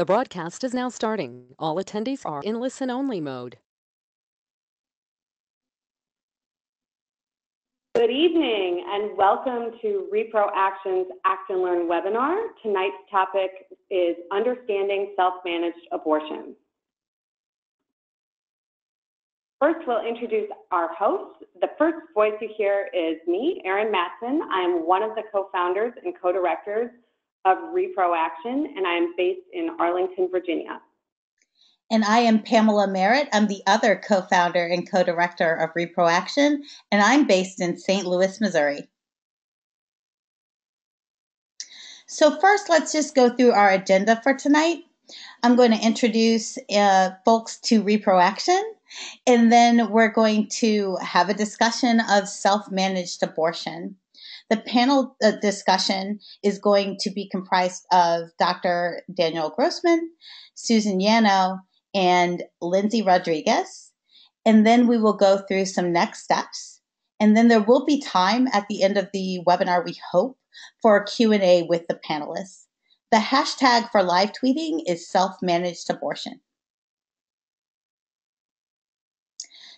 The broadcast is now starting. All attendees are in listen-only mode. Good evening and welcome to Reproaction's Act and Learn webinar. Tonight's topic is Understanding Self-Managed Abortion. First, we'll introduce our hosts. The first voice you hear is me, Erin Matson. I am one of the co-founders and co-directors of Reproaction, and I am based in Arlington, Virginia. And I am Pamela Merritt. I'm the other co-founder and co-director of Reproaction, and I'm based in St. Louis, Missouri. So first, let's just go through our agenda for tonight. I'm going to introduce folks to Reproaction, and then we're going to have a discussion of self-managed abortion. The panel discussion is going to be comprised of Dr. Daniel Grossman, Susan Yano, and Lindsay Rodriguez. And then we will go through some next steps. And then there will be time at the end of the webinar, we hope, for a Q&A with the panelists. The hashtag for live tweeting is self-managed abortion.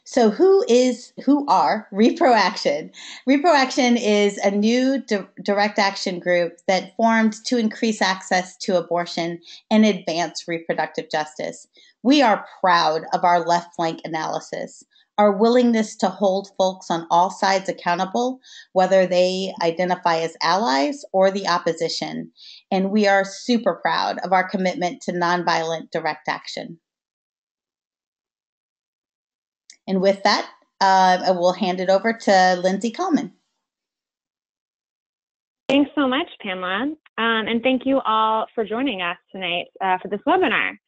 So who are Reproaction? Reproaction is a new direct action group that formed to increase access to abortion and advance reproductive justice. We are proud of our left flank analysis, our willingness to hold folks on all sides accountable, whether they identify as allies or the opposition. And we are super proud of our commitment to nonviolent direct action. And with that, I will hand it over to Lindsay Coleman. Thanks so much, Pamela. And thank you all for joining us tonight for this webinar.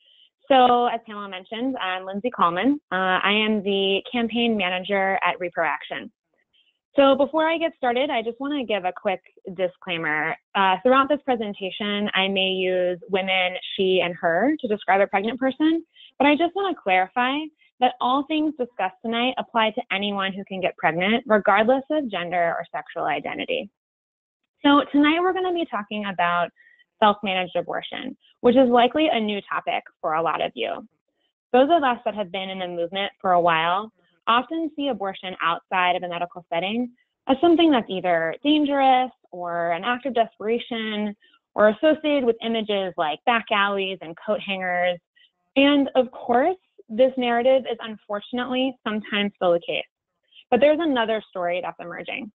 So as Pamela mentioned, I'm Lindsay Coleman. I am the campaign manager at Reproaction. So before I get started, I just want to give a quick disclaimer. Throughout this presentation, I may use women, she, and her to describe a pregnant person, but I just want to clarify that all things discussed tonight apply to anyone who can get pregnant, regardless of gender or sexual identity. So tonight we're going to be talking about self-managed abortion, which is likely a new topic for a lot of you. Those of us that have been in the movement for a while often see abortion outside of a medical setting as something that's either dangerous or an act of desperation or associated with images like back alleys and coat hangers. And of course, this narrative is unfortunately sometimes still the case. But there's another story that's emerging.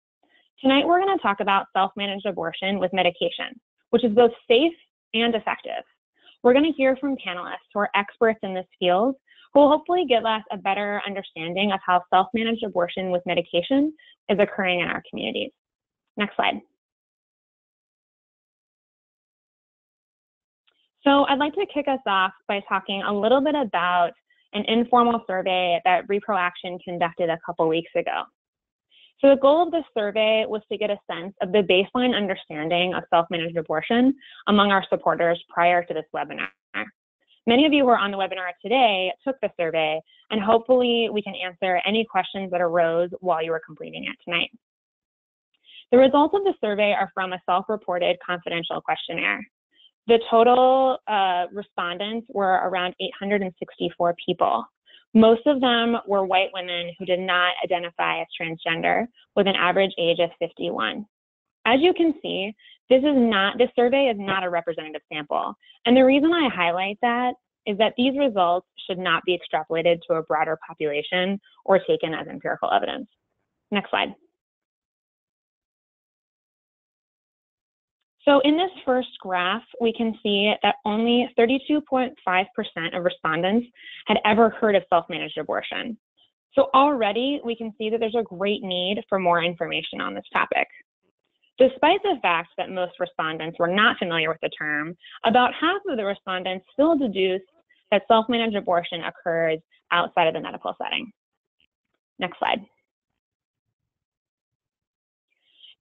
Tonight, we're going to talk about self-managed abortion with medication, which is both safe and effective. We're going to hear from panelists who are experts in this field, who will hopefully give us a better understanding of how self-managed abortion with medication is occurring in our communities. Next slide. So I'd like to kick us off by talking a little bit about an informal survey that Reproaction conducted a couple weeks ago. So the goal of this survey was to get a sense of the baseline understanding of self-managed abortion among our supporters prior to this webinar. Many of you who are on the webinar today took the survey, and hopefully we can answer any questions that arose while you were completing it tonight. The results of the survey are from a self-reported confidential questionnaire. The total respondents were around 864 people. Most of them were white women who did not identify as transgender, with an average age of 51. As you can see, this survey is not a representative sample. And the reason I highlight that is that these results should not be extrapolated to a broader population or taken as empirical evidence. Next slide. So in this first graph, we can see that only 32.5% of respondents had ever heard of self-managed abortion. So already we can see that there's a great need for more information on this topic. Despite the fact that most respondents were not familiar with the term, about half of the respondents still deduced that self-managed abortion occurs outside of the medical setting. Next slide.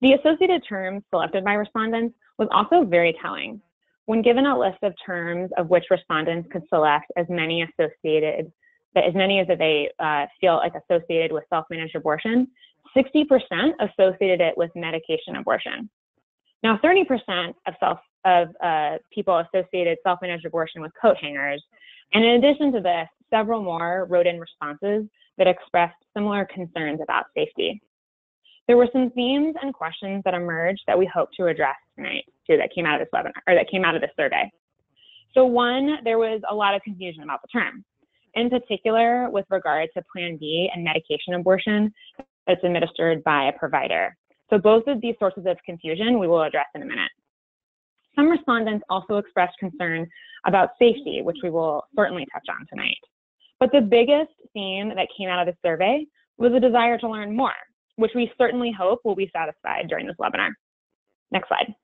The associated terms selected by respondents was also very telling. When given a list of terms of which respondents could select as many as they feel like associated with self-managed abortion, 60% associated it with medication abortion. Now, 30% of of people associated self-managed abortion with coat hangers. And in addition to this, several more wrote in responses that expressed similar concerns about safety. There were some themes and questions that emerged that we hope to address tonight, too, that came out of this webinar, or that came out of this survey. So one, there was a lot of confusion about the term, in particular with regard to Plan B and medication abortion that's administered by a provider. So both of these sources of confusion we will address in a minute. Some respondents also expressed concern about safety, which we will certainly touch on tonight. But the biggest theme that came out of the survey was a desire to learn more, which we certainly hope will be satisfied during this webinar. Next slide.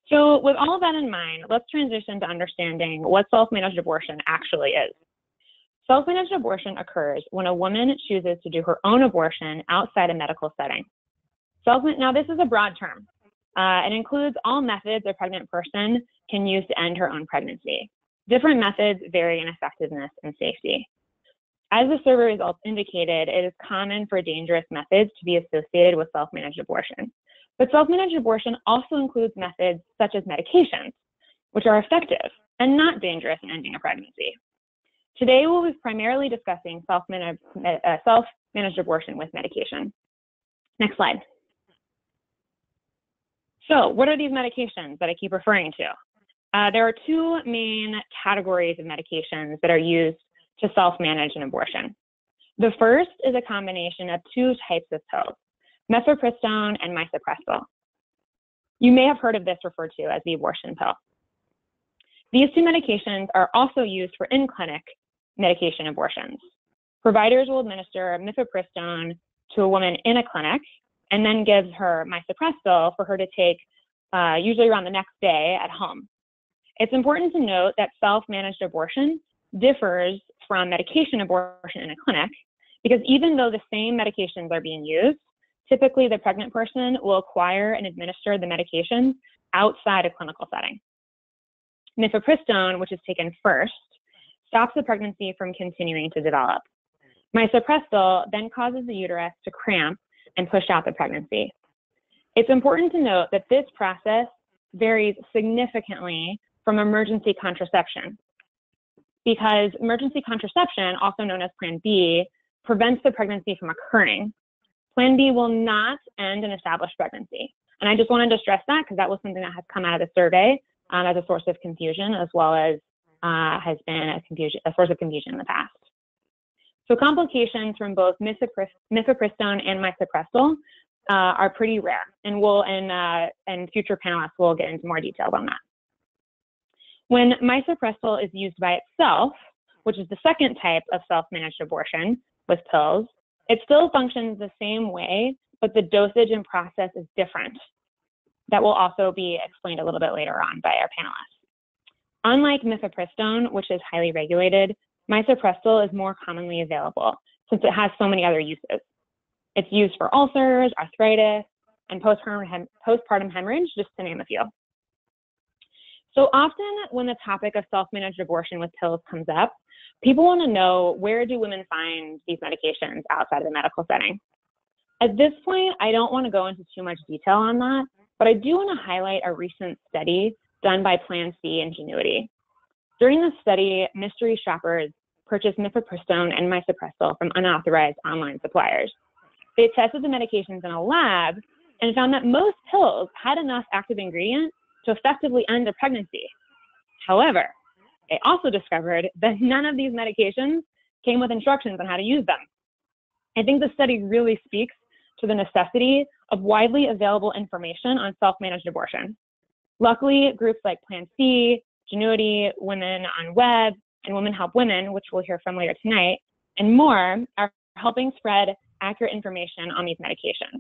So with all of that in mind, let's transition to understanding what self-managed abortion actually is. Self-managed abortion occurs when a woman chooses to do her own abortion outside a medical setting. Now, this is a broad term. It includes all methods a pregnant person can use to end her own pregnancy. Different methods vary in effectiveness and safety. As the survey results indicated, it is common for dangerous methods to be associated with self-managed abortion. But self-managed abortion also includes methods such as medications, which are effective and not dangerous in ending a pregnancy. Today, we'll be primarily discussing self-managed abortion with medication. Next slide. So what are these medications that I keep referring to? There are two main categories of medications that are used to self-manage an abortion. The first is a combination of two types of pills, mifepristone and misoprostol. You may have heard of this referred to as the abortion pill. These two medications are also used for in-clinic medication abortions. Providers will administer mifepristone to a woman in a clinic and then gives her misoprostol for her to take usually around the next day at home. It's important to note that self-managed abortion differs from medication abortion in a clinic because even though the same medications are being used, typically the pregnant person will acquire and administer the medications outside a clinical setting. Mifepristone, which is taken first, stops the pregnancy from continuing to develop. Misoprostol then causes the uterus to cramp and push out the pregnancy. It's important to note that this process varies significantly from emergency contraception because emergency contraception, also known as Plan B, prevents the pregnancy from occurring. Plan B will not end an established pregnancy. And I just wanted to stress that because that was something that has come out of the survey as a source of confusion, as well as has been a source of confusion in the past. So complications from both mifepristone and misoprostol are pretty rare, and future panelists will get into more details on that. When misoprostol is used by itself, which is the second type of self-managed abortion with pills, it still functions the same way, but the dosage and process is different. That will also be explained a little bit later on by our panelists. Unlike mifepristone, which is highly regulated, misoprostol is more commonly available since it has so many other uses. It's used for ulcers, arthritis, and postpartum hemorrhage, just to name a few. So often when the topic of self-managed abortion with pills comes up, people want to know, where do women find these medications outside of the medical setting? At this point, I don't want to go into too much detail on that, but I do want to highlight a recent study done by Plan C Ingenuity. During this study, mystery shoppers purchased mifepristone and misoprostol from unauthorized online suppliers. They tested the medications in a lab and found that most pills had enough active ingredient to effectively end a pregnancy. However, they also discovered that none of these medications came with instructions on how to use them. I think the study really speaks to the necessity of widely available information on self-managed abortion. Luckily, groups like Plan C, Ingenuity, Women on Web, and Women Help Women, which we'll hear from later tonight, and more, are helping spread accurate information on these medications.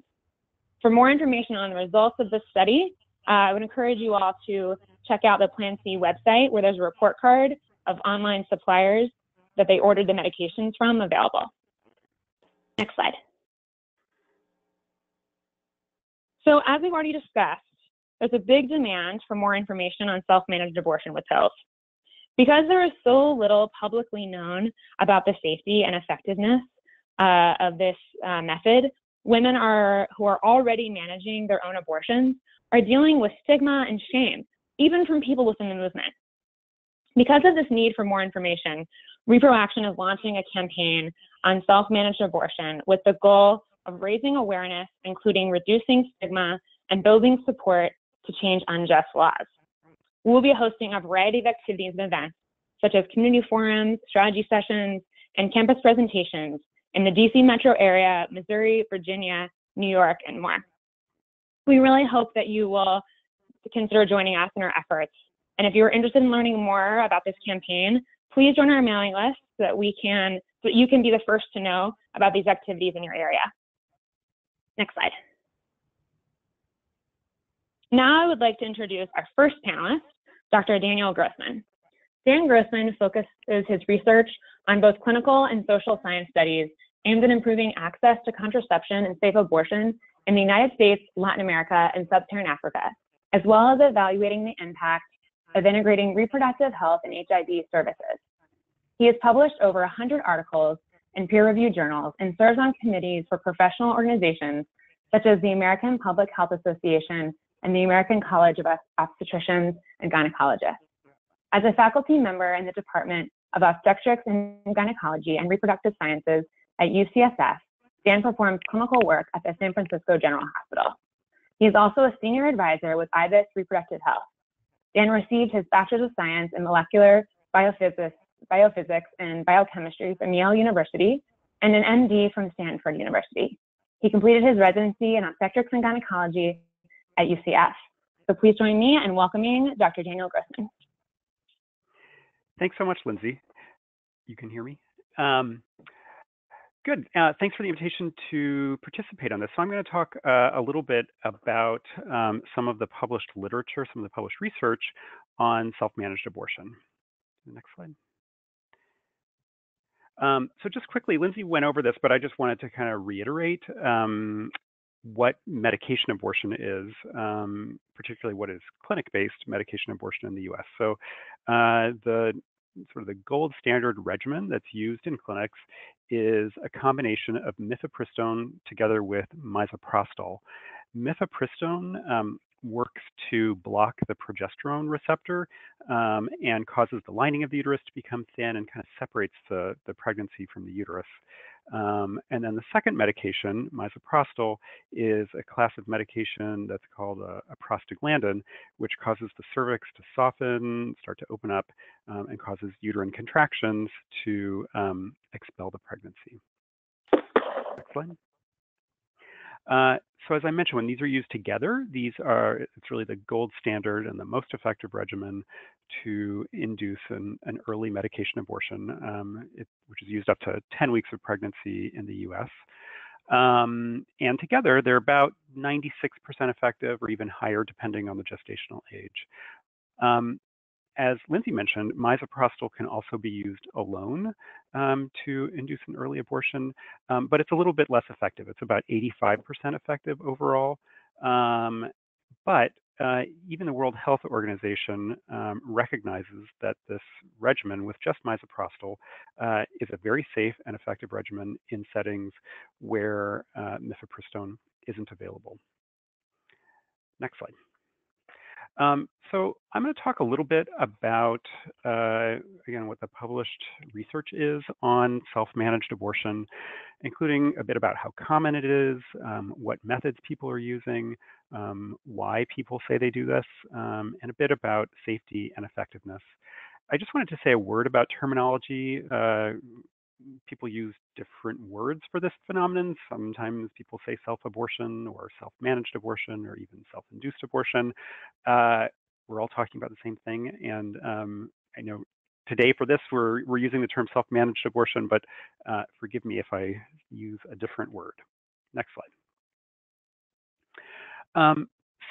For more information on the results of this study, I would encourage you all to check out the Plan C website, where there's a report card of online suppliers that they ordered the medications from available. Next slide. So as we've already discussed, there's a big demand for more information on self-managed abortion with pills. Because there is so little publicly known about the safety and effectiveness of this method, women who are already managing their own abortions are dealing with stigma and shame, even from people within the movement. Because of this need for more information, Reproaction is launching a campaign on self-managed abortion with the goal of raising awareness, including reducing stigma and building support to change unjust laws. We'll be hosting a variety of activities and events, such as community forums, strategy sessions, and campus presentations in the DC metro area, Missouri, Virginia, New York, and more. We really hope that you will consider joining us in our efforts. And if you're interested in learning more about this campaign, please join our mailing list so that you can be the first to know about these activities in your area. Next slide. Now I would like to introduce our first panelist, Dr. Daniel Grossman. Dan Grossman focuses his research on both clinical and social science studies aimed at improving access to contraception and safe abortion in the United States, Latin America, and Sub-Saharan Africa, as well as evaluating the impact of integrating reproductive health and HIV services. He has published over 100 articles in peer-reviewed journals and serves on committees for professional organizations such as the American Public Health Association and the American College of Obstetricians and Gynecologists. As a faculty member in the Department of Obstetrics and Gynecology and Reproductive Sciences at UCSF, Dan performs clinical work at the San Francisco General Hospital. He is also a senior advisor with IBIS Reproductive Health. Dan received his Bachelor's of Science in Molecular Biophysics and Biochemistry from Yale University and an MD from Stanford University. He completed his residency in Obstetrics and Gynecology at UCF. So please join me in welcoming Dr. Daniel Grossman. Thanks so much, Lindsay. You can hear me? Good. Thanks for the invitation to participate on this. So I'm going to talk a little bit about some of the published literature, some of the published research on self-managed abortion. Next slide. So just quickly, Lindsay went over this, but I just wanted to kind of reiterate what medication abortion is, particularly what is clinic-based medication abortion in the US. So the sort of the gold standard regimen that's used in clinics is a combination of mifepristone together with misoprostol. Mifepristone works to block the progesterone receptor and causes the lining of the uterus to become thin and kind of separates the pregnancy from the uterus. And then the second medication, misoprostol, is a class of medication that's called a prostaglandin, which causes the cervix to soften, start to open up, and causes uterine contractions to expel the pregnancy. Next slide. So as I mentioned, when these are used together, it's really the gold standard and the most effective regimen to induce an early medication abortion, which is used up to 10 weeks of pregnancy in the US. And together, they're about 96% effective or even higher depending on the gestational age. As Lindsay mentioned, misoprostol can also be used alone to induce an early abortion, but it's a little bit less effective. It's about 85% effective overall. But even the World Health Organization recognizes that this regimen with just misoprostol is a very safe and effective regimen in settings where mifepristone isn't available. Next slide. So I'm going to talk a little bit about, again, what the published research is on self-managed abortion, including a bit about how common it is, what methods people are using, why people say they do this, and a bit about safety and effectiveness. I just wanted to say a word about terminology. People use different words for this phenomenon. Sometimes people say self-abortion or self-managed abortion or even self-induced abortion. We're all talking about the same thing. And I know today for this, we're using the term self-managed abortion, but forgive me if I use a different word. Next slide.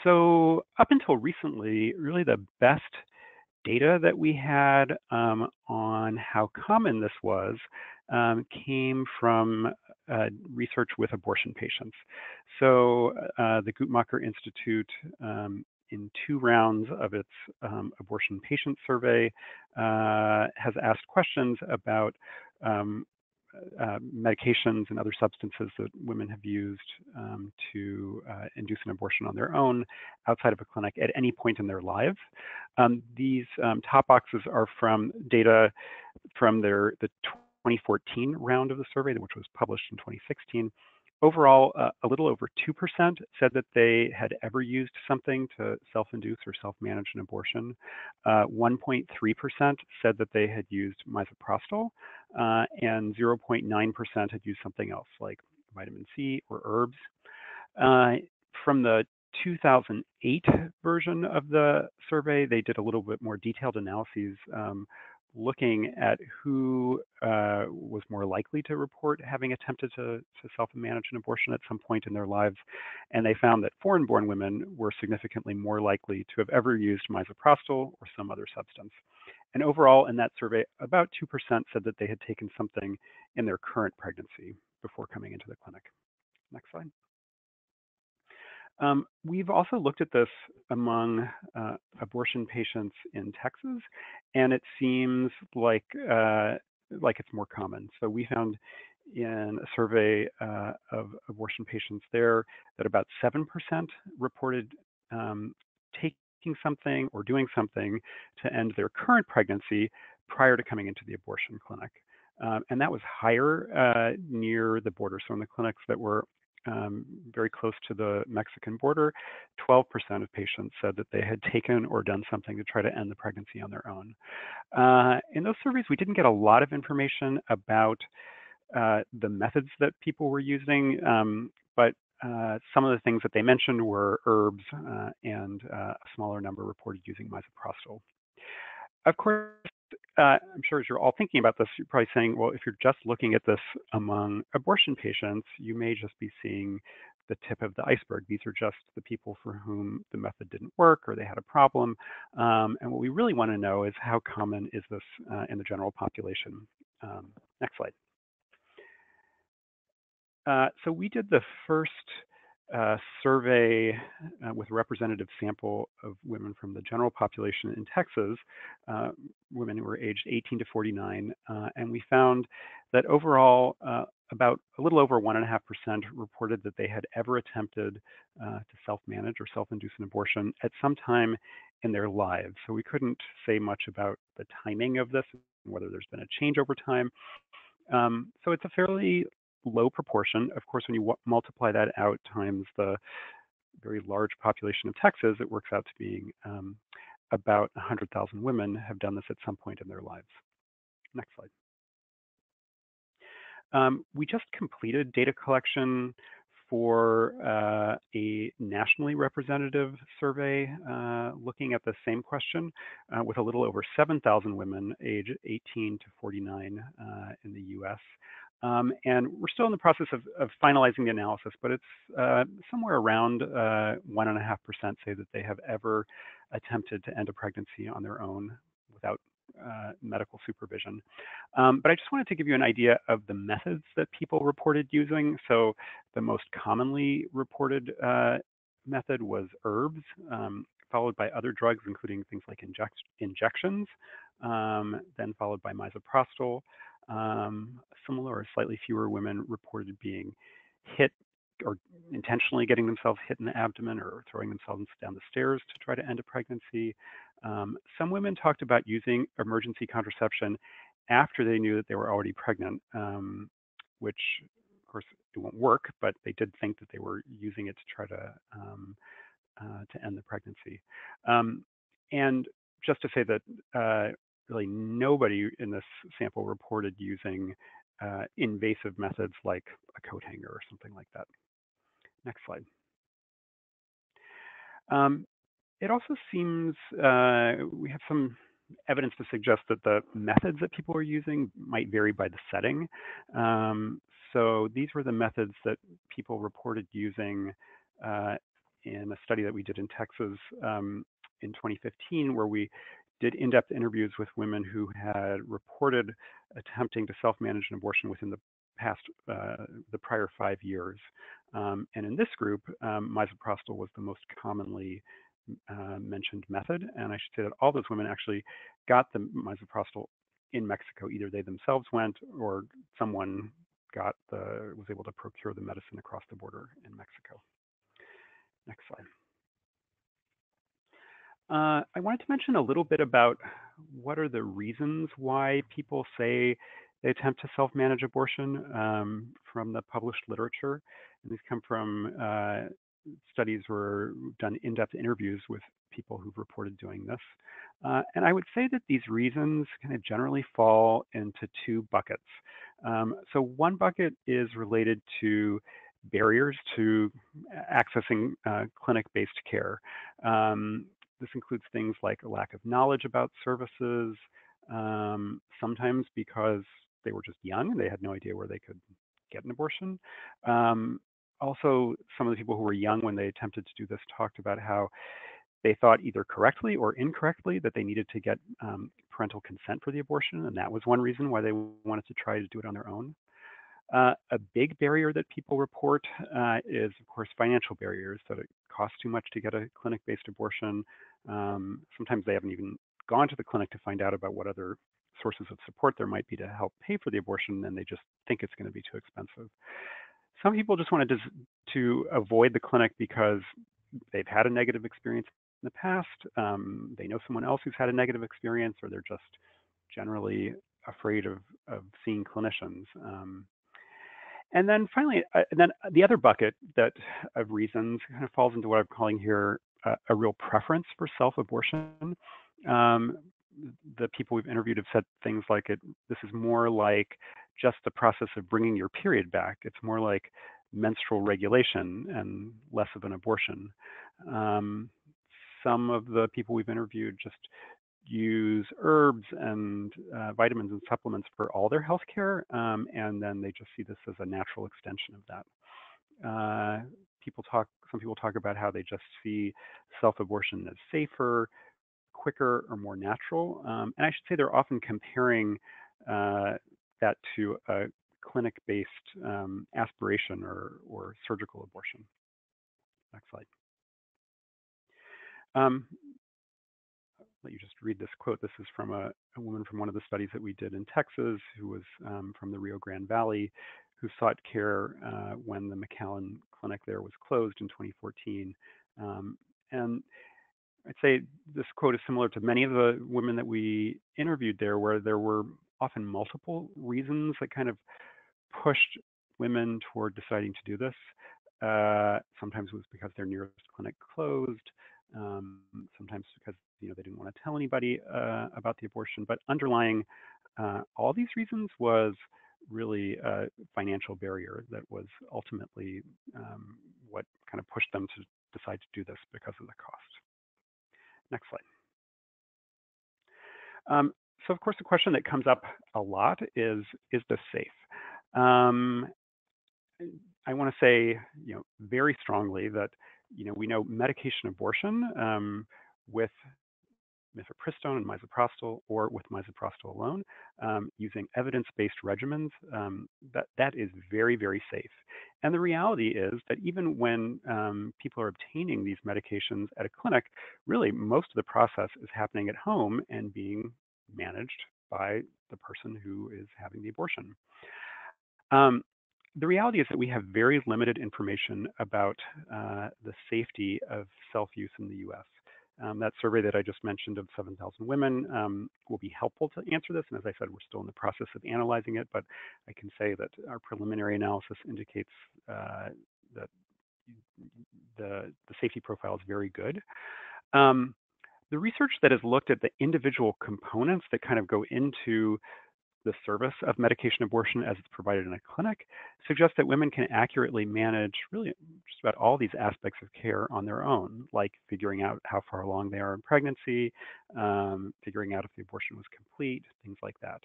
So up until recently, really the best data that we had on how common this was came from research with abortion patients. So the Guttmacher Institute, in 2 rounds of its abortion patient survey, has asked questions about medications and other substances that women have used to induce an abortion on their own outside of a clinic at any point in their lives. These top boxes are from data from the 2014 round of the survey, which was published in 2016. Overall, a little over 2% said that they had ever used something to self-induce or self-manage an abortion. 1.3% said that they had used misoprostol, and 0.9% had used something else like vitamin C or herbs. From the 2008 version of the survey, they did a little bit more detailed analyses looking at who was more likely to report having attempted to self-manage an abortion at some point in their lives. And they found that foreign-born women were significantly more likely to have ever used misoprostol or some other substance. And overall, in that survey, about 2% said that they had taken something in their current pregnancy before coming into the clinic. Next slide. We've also looked at this among abortion patients in Texas, and it seems like it's more common. So we found in a survey of abortion patients there that about 7% reported taking something or doing something to end their current pregnancy prior to coming into the abortion clinic. And that was higher near the border. So in the clinics that were very close to the Mexican border, 12% of patients said that they had taken or done something to try to end the pregnancy on their own. In those surveys, we didn't get a lot of information about the methods that people were using, but some of the things that they mentioned were herbs, and a smaller number reported using misoprostol. Of course, I'm sure as you're all thinking about this, you're probably saying, well, if you're just looking at this among abortion patients, you may just be seeing the tip of the iceberg. These are just the people for whom the method didn't work or they had a problem. And what we really want to know is how common is this in the general population? Next slide. So we did the first survey with a representative sample of women from the general population in Texas, women who were aged 18 to 49, and we found that overall about a little over 1.5% reported that they had ever attempted to self-manage or self-induce an abortion at some time in their lives. So we couldn't say much about the timing of this, whether there's been a change over time. So it's a fairly low proportion. Of course, when you multiply that out times the very large population of Texas, it works out to being about 100,000 women have done this at some point in their lives. Next slide. We just completed data collection for a nationally representative survey looking at the same question with a little over 7,000 women aged 18 to 49 in the US. And we're still in the process of finalizing the analysis, but it's somewhere around 1.5% say that they have ever attempted to end a pregnancy on their own without medical supervision. But I just wanted to give you an idea of the methods that people reported using. So the most commonly reported method was herbs, followed by other drugs, including things like injections, then followed by misoprostol. Similar or slightly fewer women reported being hit or intentionally getting themselves hit in the abdomen or throwing themselves down the stairs to try to end a pregnancy. Some women talked about using emergency contraception after they knew that they were already pregnant, which of course it won't work, but they did think that they were using it to try to end the pregnancy. And just to say that really nobody in this sample reported using invasive methods like a coat hanger or something like that. Next slide. It also seems we have some evidence to suggest that the methods that people are using might vary by the setting. So these were the methods that people reported using in a study that we did in Texas in 2015, where we did in-depth interviews with women who had reported attempting to self-manage an abortion within the prior 5 years. And in this group, misoprostol was the most commonly mentioned method. And I should say that all those women actually got the misoprostol in Mexico. Either they themselves went or someone was able to procure the medicine across the border in Mexico. Next slide. I wanted to mention a little bit about what are the reasons why people say they attempt to self-manage abortion from the published literature. And these come from studies where we've done in-depth interviews with people who've reported doing this. And I would say that these reasons kind of generally fall into two buckets. So one bucket is related to barriers to accessing clinic-based care. This includes things like a lack of knowledge about services, sometimes because they were just young and they had no idea where they could get an abortion. Also, some of the people who were young when they attempted to do this talked about how they thought either correctly or incorrectly that they needed to get parental consent for the abortion, and that was one reason why they wanted to try to do it on their own. A big barrier that people report is, of course, financial barriers, that it costs too much to get a clinic-based abortion. Sometimes they haven't even gone to the clinic to find out about what other sources of support there might be to help pay for the abortion, and they just think it's going to be too expensive. Some people just wanted to avoid the clinic because they've had a negative experience in the past. They know someone else who's had a negative experience, or they're just generally afraid of seeing clinicians. And then finally, the other bucket of reasons kind of falls into what I'm calling here a real preference for self-abortion. The people we've interviewed have said things like this is more like just the process of bringing your period back. It's more like menstrual regulation and less of an abortion. Some of the people we've interviewed just use herbs and vitamins and supplements for all their health care, and then they just see this as a natural extension of that. Some people talk about how they just see self-abortion as safer, quicker, or more natural. And I should say they're often comparing that to a clinic-based aspiration or surgical abortion. Next slide. Let you just read this quote. This is from a woman from one of the studies that we did in Texas, who was from the Rio Grande Valley, who sought care when the McAllen Clinic there was closed in 2014. And I'd say this quote is similar to many of the women that we interviewed there, where there were often multiple reasons that kind of pushed women toward deciding to do this. Sometimes it was because their nearest clinic closed. Sometimes because they didn't want to tell anybody about the abortion. But underlying all these reasons was really a financial barrier that was ultimately what kind of pushed them to decide to do this because of the cost. Next slide. So of course, the question that comes up a lot is this safe? I want to say, very strongly that, we know medication abortion with mifepristone and misoprostol, or with misoprostol alone, using evidence-based regimens, that is very, very safe. And the reality is that even when people are obtaining these medications at a clinic, really most of the process is happening at home and being managed by the person who is having the abortion. The reality is that we have very limited information about the safety of self-use in the US. That survey that I just mentioned of 7,000 women will be helpful to answer this. And as I said, we're still in the process of analyzing it, but I can say that our preliminary analysis indicates that the safety profile is very good. The research that has looked at the individual components that kind of go into the service of medication abortion as it's provided in a clinic suggests that women can accurately manage really just about all these aspects of care on their own, like figuring out how far along they are in pregnancy, figuring out if the abortion was complete, things like that.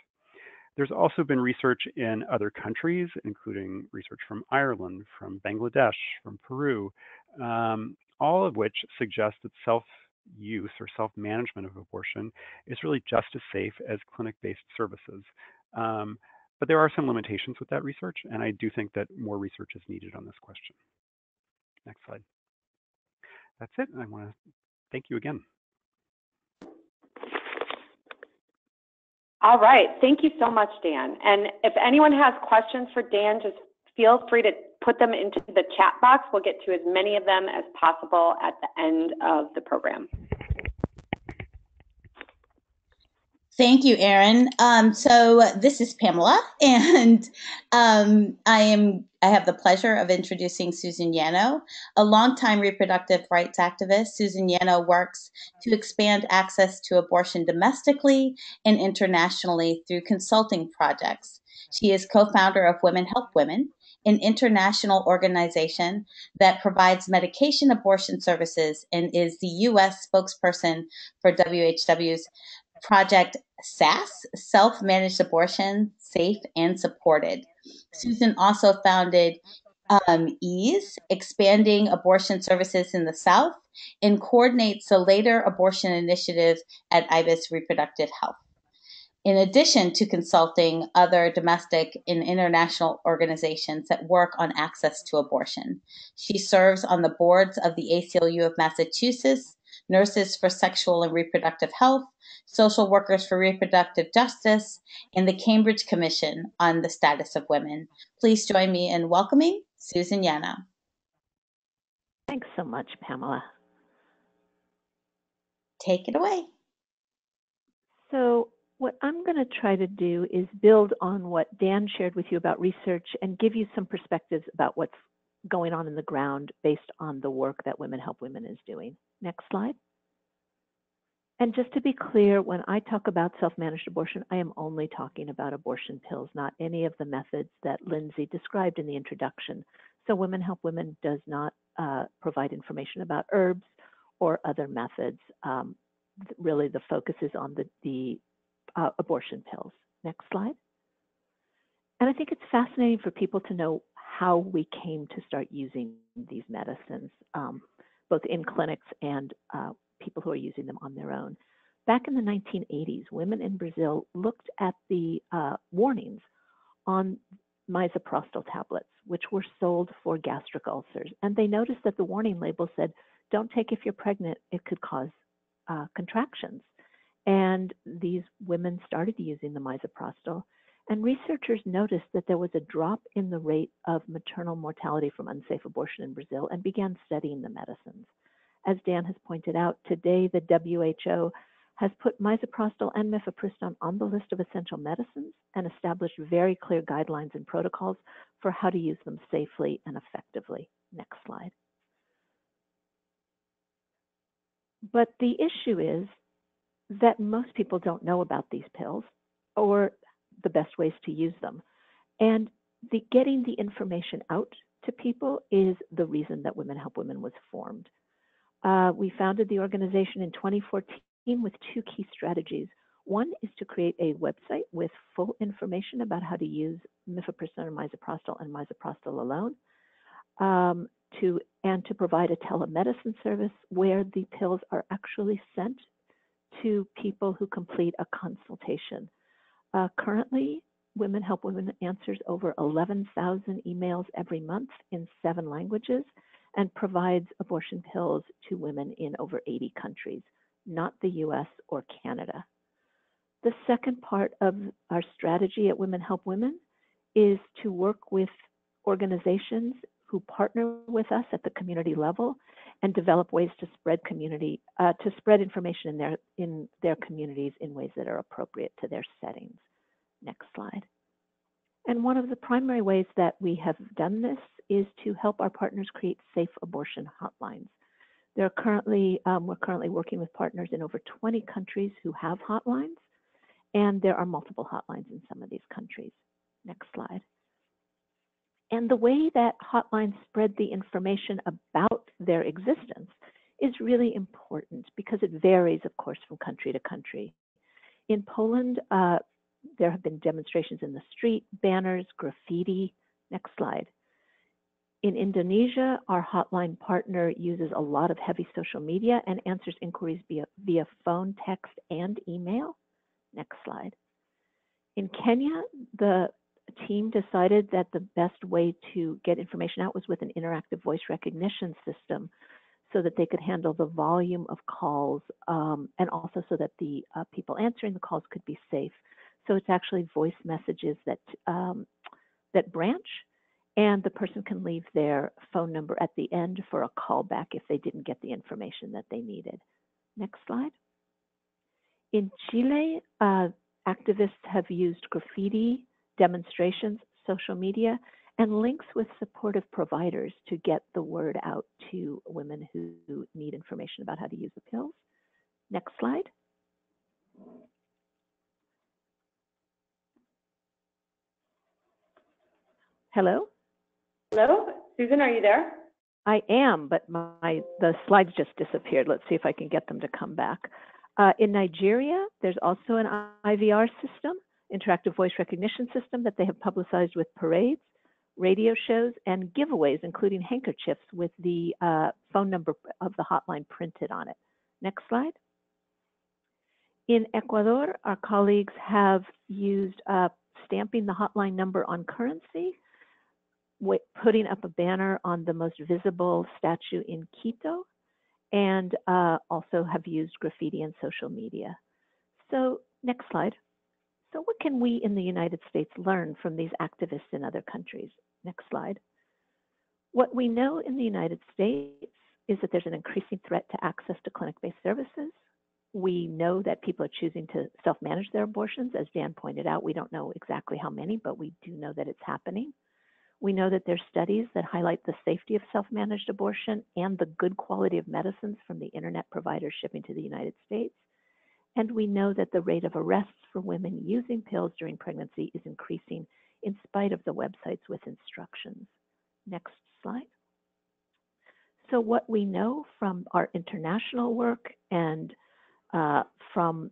There's also been research in other countries, including research from Ireland, from Bangladesh, from Peru, all of which suggest that self-use or self-management of abortion is really just as safe as clinic-based services. But there are some limitations with that research, and I do think that more research is needed on this question. Next slide. That's it, and I want to thank you again. All right. Thank you so much, Dan. And if anyone has questions for Dan, just feel free to put them into the chat box. We'll get to as many of them as possible at the end of the program. Thank you, Erin. So this is Pamela, and I have the pleasure of introducing Susan Yano, a longtime reproductive rights activist. Susan Yano works to expand access to abortion domestically and internationally through consulting projects. She is co-founder of Women Help Women, an international organization that provides medication abortion services, and is the U.S. spokesperson for WHW's Project SAS, Self-Managed Abortion, Safe and Supported. Susan also founded EASE, Expanding Abortion Services in the South, and coordinates the Later Abortion Initiative at IBIS Reproductive Health. In addition to consulting other domestic and international organizations that work on access to abortion, she serves on the boards of the ACLU of Massachusetts, Nurses for Sexual and Reproductive Health, Social Workers for Reproductive Justice, and the Cambridge Commission on the Status of Women. Please join me in welcoming Susan Yano. Thanks so much, Pamela. Take it away. So what I'm going to try to do is build on what Dan shared with you about research and give you some perspectives about what's going on in the ground based on the work that Women Help Women is doing. Next slide. And just to be clear, when I talk about self-managed abortion, I am only talking about abortion pills, not any of the methods that Lindsay described in the introduction. So Women Help Women does not provide information about herbs or other methods. Really, the focus is on the abortion pills. Next slide. And I think it's fascinating for people to know how we came to start using these medicines, both in clinics and people who are using them on their own. Back in the 1980s, women in Brazil looked at the warnings on misoprostol tablets, which were sold for gastric ulcers. And they noticed that the warning label said, don't take if you're pregnant, it could cause contractions. And these women started using the misoprostol. And researchers noticed that there was a drop in the rate of maternal mortality from unsafe abortion in Brazil and began studying the medicines. As Dan has pointed out, today the WHO has put misoprostol and mifepristone on the list of essential medicines and established very clear guidelines and protocols for how to use them safely and effectively. Next slide. But the issue is that most people don't know about these pills or the best ways to use them. And getting the information out to people is the reason that Women Help Women was formed. We founded the organization in 2014 with two key strategies. One is to create a website with full information about how to use mifepristone and misoprostol alone, and to provide a telemedicine service where the pills are actually sent to people who complete a consultation. Currently, Women Help Women answers over 11,000 emails every month in 7 languages and provides abortion pills to women in over 80 countries, not the US or Canada. The second part of our strategy at Women Help Women is to work with organizations who partner with us at the community level and develop ways to spread information in their communities in ways that are appropriate to their settings. Next slide. And one of the primary ways that we have done this is to help our partners create safe abortion hotlines. We're currently working with partners in over 20 countries who have hotlines, and there are multiple hotlines in some of these countries. Next slide. And the way that hotlines spread the information about their existence is really important because it varies, of course, from country to country. In Poland, there have been demonstrations in the street, banners, graffiti. Next slide. In Indonesia, our hotline partner uses a lot of heavy social media and answers inquiries via phone, text, and email. Next slide. In Kenya, the team decided that the best way to get information out was with an interactive voice recognition system so that they could handle the volume of calls and also so that the people answering the calls could be safe. So it's actually voice messages that that branch, and the person can leave their phone number at the end for a callback if they didn't get the information that they needed. Next slide. In Chile, activists have used graffiti, demonstrations, social media, and links with supportive providers to get the word out to women who need information about how to use the pills. Next slide. Hello? Hello, Susan, are you there? I am, but the slides just disappeared. Let's see if I can get them to come back. In Nigeria, there's also an IVR system, interactive voice recognition system, that they have publicized with parades, radio shows, and giveaways, including handkerchiefs with the phone number of the hotline printed on it. Next slide. In Ecuador, our colleagues have used stamping the hotline number on currency, putting up a banner on the most visible statue in Quito, and also have used graffiti and social media. So next slide. So what can we in the United States learn from these activists in other countries? Next slide. What we know in the United States is that there's an increasing threat to access to clinic-based services. We know that people are choosing to self-manage their abortions. As Dan pointed out, we don't know exactly how many, but we do know that it's happening. We know that there's studies that highlight the safety of self-managed abortion and the good quality of medicines from the internet providers shipping to the United States. And we know that the rate of arrests for women using pills during pregnancy is increasing in spite of the websites with instructions. Next slide. So what we know from our international work and from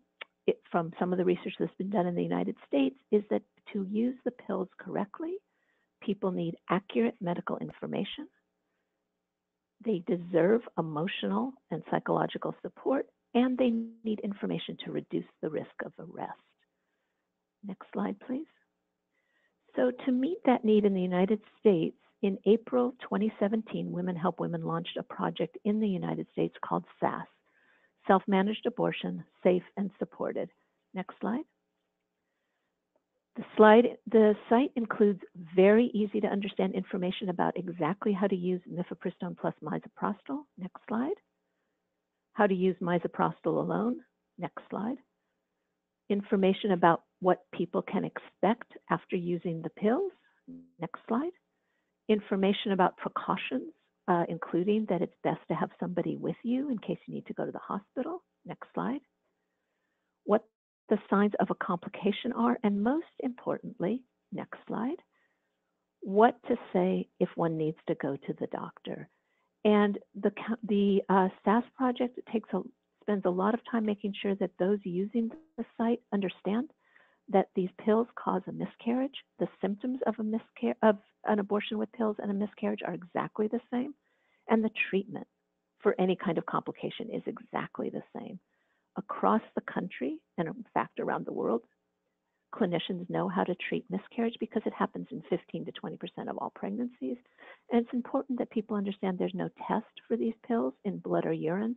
some of the research that's been done in the United States is that to use the pills correctly, people need accurate medical information. They deserve emotional and psychological support, and they need information to reduce the risk of arrest. Next slide, please. So to meet that need in the United States, in April 2017, Women Help Women launched a project in the United States called SAS, Self-Managed Abortion, Safe and Supported. Next slide. The site includes very easy to understand information about exactly how to use mifepristone plus misoprostol. Next slide. How to use misoprostol alone. Next slide. Information about what people can expect after using the pills. Next slide. Information about precautions, including that it's best to have somebody with you in case you need to go to the hospital. Next slide. What the signs of a complication are, and most importantly, next slide, what to say if one needs to go to the doctor. And the SAS project spends a lot of time making sure that those using the site understand that these pills cause a miscarriage. The symptoms of an abortion with pills and a miscarriage are exactly the same, and the treatment for any kind of complication is exactly the same. Across the country, and in fact around the world, clinicians know how to treat miscarriage because it happens in 15 to 20% of all pregnancies. And it's important that people understand there's no test for these pills in blood or urine.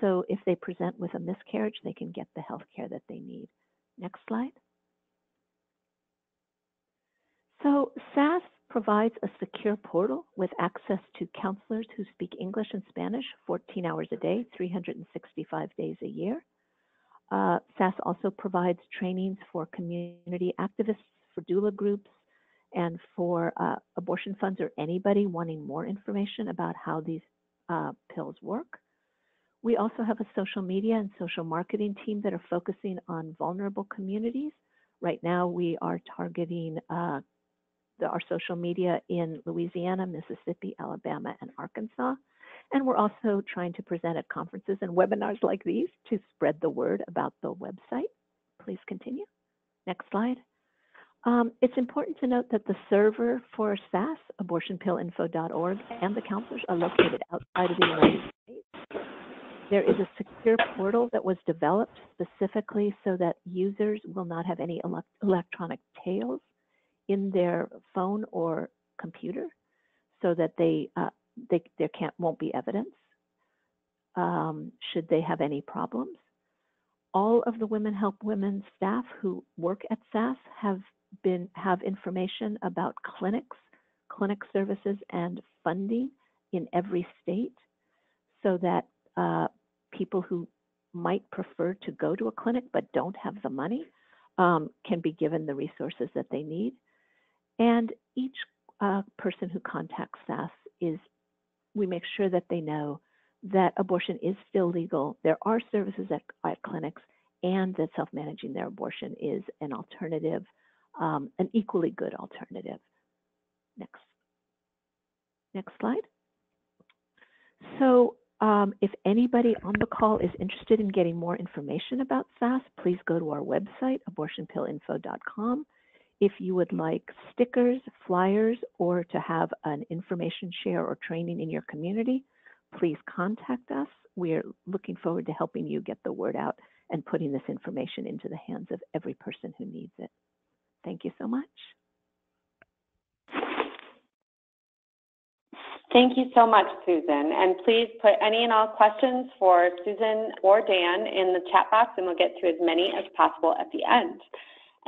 So if they present with a miscarriage, they can get the health care that they need. Next slide. So SAS provides a secure portal with access to counselors who speak English and Spanish 14 hours a day, 365 days a year. SAS also provides trainings for community activists, for doula groups, and for abortion funds or anybody wanting more information about how these pills work. We also have a social media and social marketing team that are focusing on vulnerable communities. Right now, we are targeting our social media in Louisiana, Mississippi, Alabama, and Arkansas. And we're also trying to present at conferences and webinars like these to spread the word about the website. Please continue. Next slide. It's important to note that the server for SAS, abortionpillinfo.org, and the counselors are located outside of the United States. There is a secure portal that was developed specifically so that users will not have any electronic tails in their phone or computer, so that there won't be evidence should they have any problems. all of the Women Help Women staff who work at SAS have information about clinics, clinic services, and funding in every state, so that people who might prefer to go to a clinic but don't have the money can be given the resources that they need. And each person who contacts SAS we make sure that they know that abortion is still legal. There are services at clinics, and that self-managing their abortion is an alternative, an equally good alternative. Next slide. So if anybody on the call is interested in getting more information about SAS, please go to our website, abortionpillinfo.com. If you would like stickers, flyers, or to have an information share or training in your community, please contact us. We're looking forward to helping you get the word out and putting this information into the hands of every person who needs it. Thank you so much. Thank you so much, Susan. And please put any and all questions for Susan or Dan in the chat box, and we'll get to as many as possible at the end.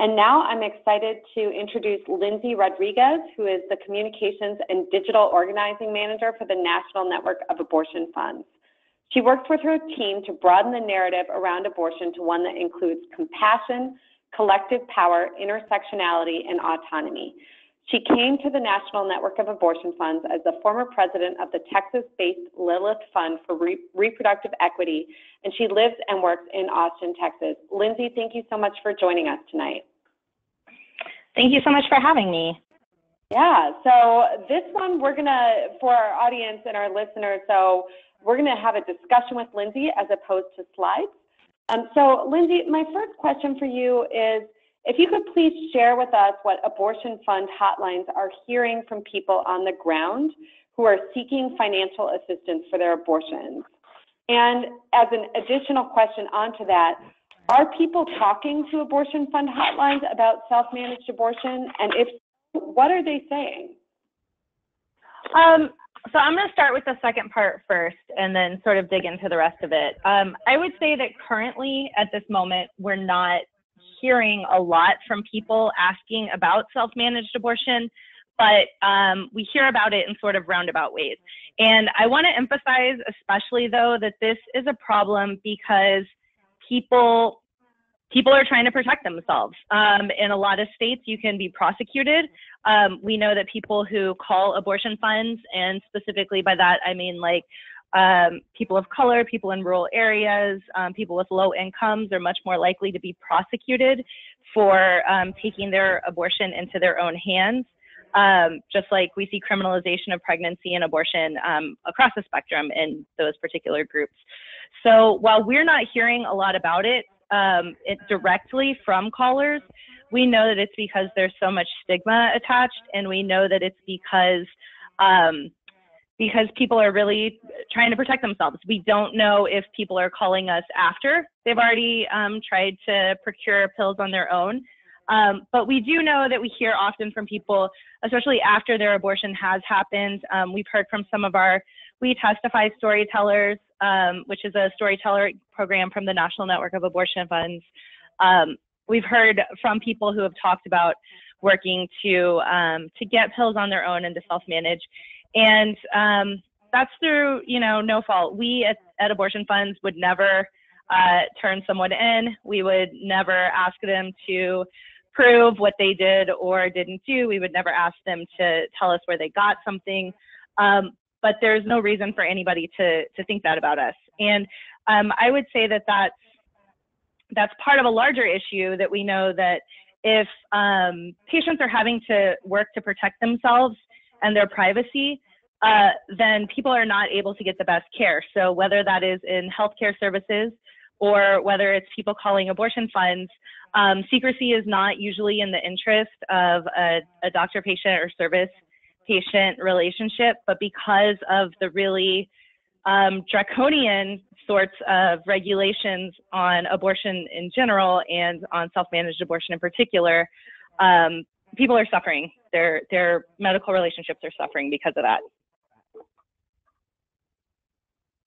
And now I'm excited to introduce Lindsay Rodriguez, who is the Communications and Digital Organizing Manager for the National Network of Abortion Funds. She worked with her team to broaden the narrative around abortion to one that includes compassion, collective power, intersectionality, and autonomy. She came to the National Network of Abortion Funds as the former president of the Texas-based Lilith Fund for Reproductive Equity, and she lives and works in Austin, Texas. Lindsay, thank you so much for joining us tonight. Thank you so much for having me. Yeah, so this one we're gonna, for our audience and our listeners, so we're gonna have a discussion with Lindsay as opposed to slides. So Lindsay, my first question for you is, if you could please share with us what abortion fund hotlines are hearing from people on the ground who are seeking financial assistance for their abortions. And as an additional question onto that, are people talking to abortion fund hotlines about self-managed abortion? And if so, what are they saying? So I'm going to start with the second part first and then sort of dig into the rest of it. I would say that currently at this moment, we're not hearing a lot from people asking about self-managed abortion, but we hear about it in sort of roundabout ways. And I want to emphasize especially though that this is a problem because people are trying to protect themselves. In a lot of states, you can be prosecuted. We know that people who call abortion funds, and specifically by that, I mean like people of color, people in rural areas, people with low incomes are much more likely to be prosecuted for taking their abortion into their own hands. Just like we see criminalization of pregnancy and abortion across the spectrum in those particular groups. So while we're not hearing a lot about it, directly from callers, we know that it's because there's so much stigma attached, and we know that it's because people are really trying to protect themselves. We don't know if people are calling us after they've already tried to procure pills on their own. But we do know that we hear often from people, especially after their abortion has happened. We've heard from some of our We Testify storytellers, which is a storyteller program from the National Network of Abortion Funds. We've heard from people who have talked about working to get pills on their own and to self-manage. And that's through, no fault. We at Abortion Funds would never turn someone in. We would never ask them to prove what they did or didn't do. We would never ask them to tell us where they got something. But there's no reason for anybody to think that about us. And I would say that that's part of a larger issue, that we know that if patients are having to work to protect themselves and their privacy, then people are not able to get the best care. So whether that is in healthcare services or whether it's people calling abortion funds, secrecy is not usually in the interest of a doctor-patient or service-patient relationship, but because of the really draconian sorts of regulations on abortion in general and on self-managed abortion in particular, people are suffering. Their medical relationships are suffering because of that.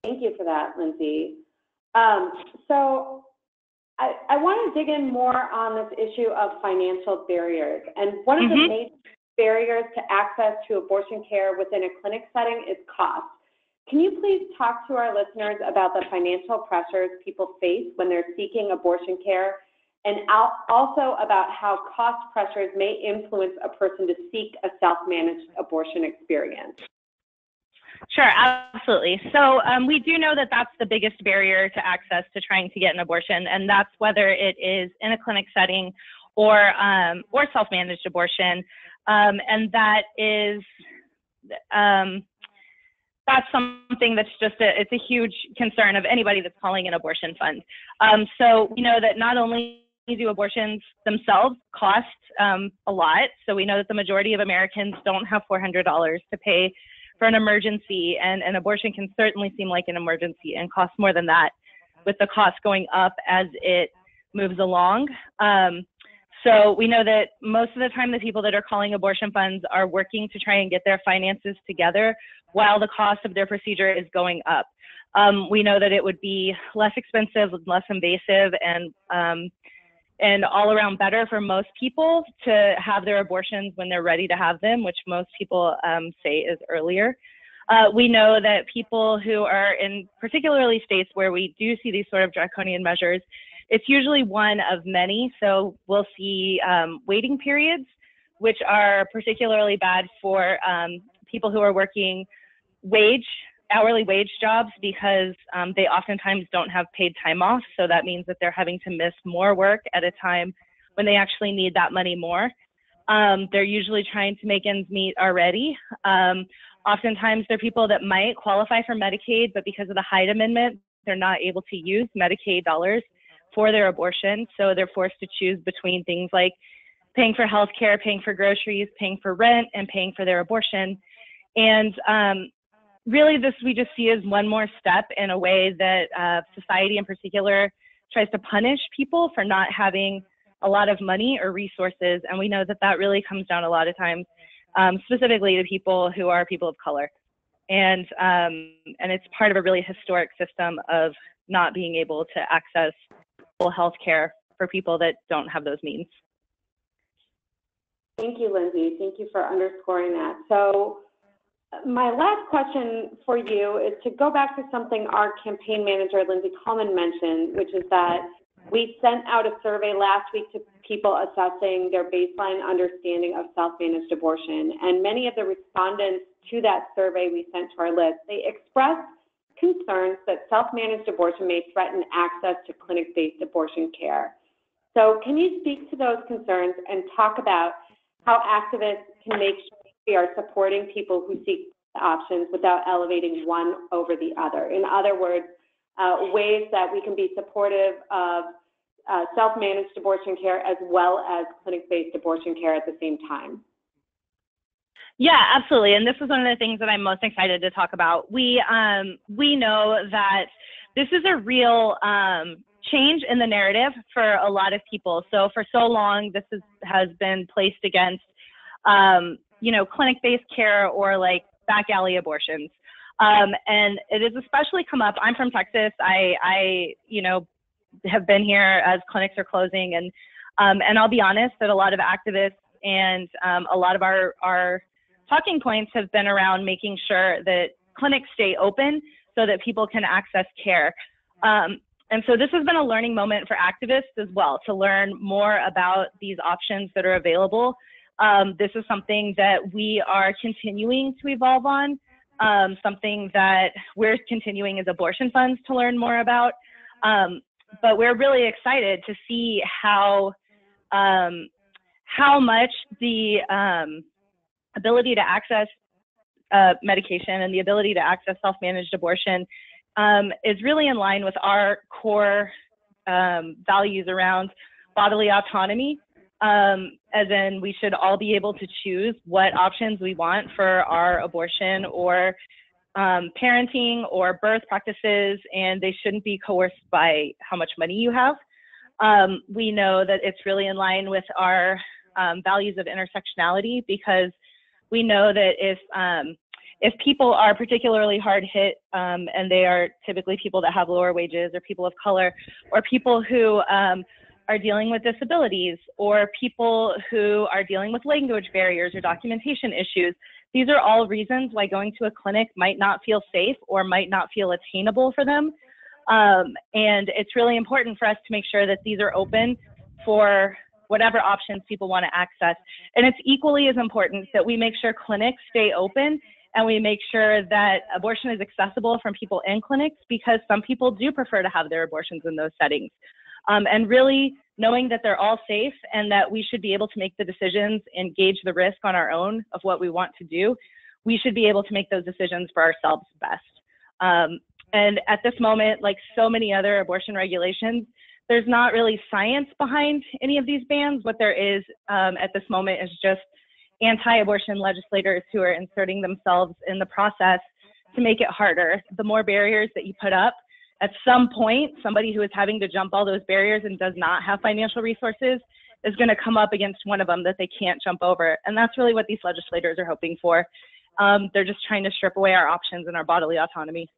Thank you for that, Lindsay. So I want to dig in more on this issue of financial barriers. And one of the major barriers to access to abortion care within a clinic setting is cost. Can you please talk to our listeners about the financial pressures people face when they're seeking abortion care, and also about how cost pressures may influence a person to seek a self-managed abortion experience? Sure, absolutely. So we do know that that's the biggest barrier to access to trying to get an abortion, and that's whether it is in a clinic setting or self-managed abortion, and that is that's something that's just it's a huge concern of anybody that's calling an abortion fund. So we know that not only do abortions themselves cost a lot, so we know that the majority of Americans don't have $400 to pay for an emergency, and an abortion can certainly seem like an emergency and cost more than that, with the cost going up as it moves along. So we know that most of the time the people that are calling abortion funds are working to try and get their finances together while the cost of their procedure is going up. We know that it would be less expensive, less invasive, and all around better for most people to have their abortions when they're ready to have them, which most people say is earlier. We know that people who are in particularly states where we do see these sort of draconian measures, it's usually one of many. So we'll see waiting periods, which are particularly bad for people who are working hourly wage jobs, because they oftentimes don't have paid time off. So that means that they're having to miss more work at a time when they actually need that money more. They're usually trying to make ends meet already. Oftentimes they're people that might qualify for Medicaid, but because of the Hyde Amendment, they're not able to use Medicaid dollars for their abortion. So they're forced to choose between things like paying for health care, paying for groceries, paying for rent, and paying for their abortion. And really this we just see as one more step in a way that society in particular tries to punish people for not having a lot of money or resources. And we know that that really comes down a lot of times specifically to people who are people of color. And it's part of a really historic system of not being able to access full health care for people that don't have those means. Thank you, Lindsay. Thank you for underscoring that. So my last question for you is to go back to something our campaign manager, Lindsay Coleman, mentioned, which is that we sent out a survey last week to people assessing their baseline understanding of self-managed abortion. And many of the respondents to that survey we sent to our list, they expressed concerns that self-managed abortion may threaten access to clinic-based abortion care. So can you speak to those concerns and talk about how activists can make sure we are supporting people who seek options without elevating one over the other? In other words, ways that we can be supportive of self-managed abortion care as well as clinic-based abortion care at the same time. Yeah, absolutely. And this is one of the things that I'm most excited to talk about. We know that this is a real change in the narrative for a lot of people. So for so long, this has been placed against, clinic-based care or like back alley abortions. And it has especially come up. I'm from Texas. I have been here as clinics are closing, and I'll be honest that a lot of activists and a lot of our talking points have been around making sure that clinics stay open so that people can access care. And so this has been a learning moment for activists as well, to learn more about these options that are available. This is something that we are continuing to evolve on, something that we're continuing as abortion funds to learn more about. But we're really excited to see how much the ability to access medication and the ability to access self-managed abortion is really in line with our core values around bodily autonomy, as in we should all be able to choose what options we want for our abortion or parenting or birth practices, and they shouldn't be coerced by how much money you have. We know that it's really in line with our values of intersectionality, because we know that if people are particularly hard hit, and they are typically people that have lower wages, or people of color, or people who are dealing with disabilities, or people who are dealing with language barriers or documentation issues, these are all reasons why going to a clinic might not feel safe or might not feel attainable for them. And it's really important for us to make sure that these are open for whatever options people want to access. And it's equally as important that we make sure clinics stay open, and we make sure that abortion is accessible from people in clinics, because some people do prefer to have their abortions in those settings. And really knowing that they're all safe and that we should be able to make the decisions and gauge the risk on our own of what we want to do, we should be able to make those decisions for ourselves best. And at this moment, like so many other abortion regulations, there's not really science behind any of these bans. What there is at this moment is just anti-abortion legislators who are inserting themselves in the process to make it harder. The more barriers that you put up, at some point, somebody who is having to jump all those barriers and does not have financial resources is going to come up against one of them that they can't jump over. And that's really what these legislators are hoping for. They're just trying to strip away our options and our bodily autonomy.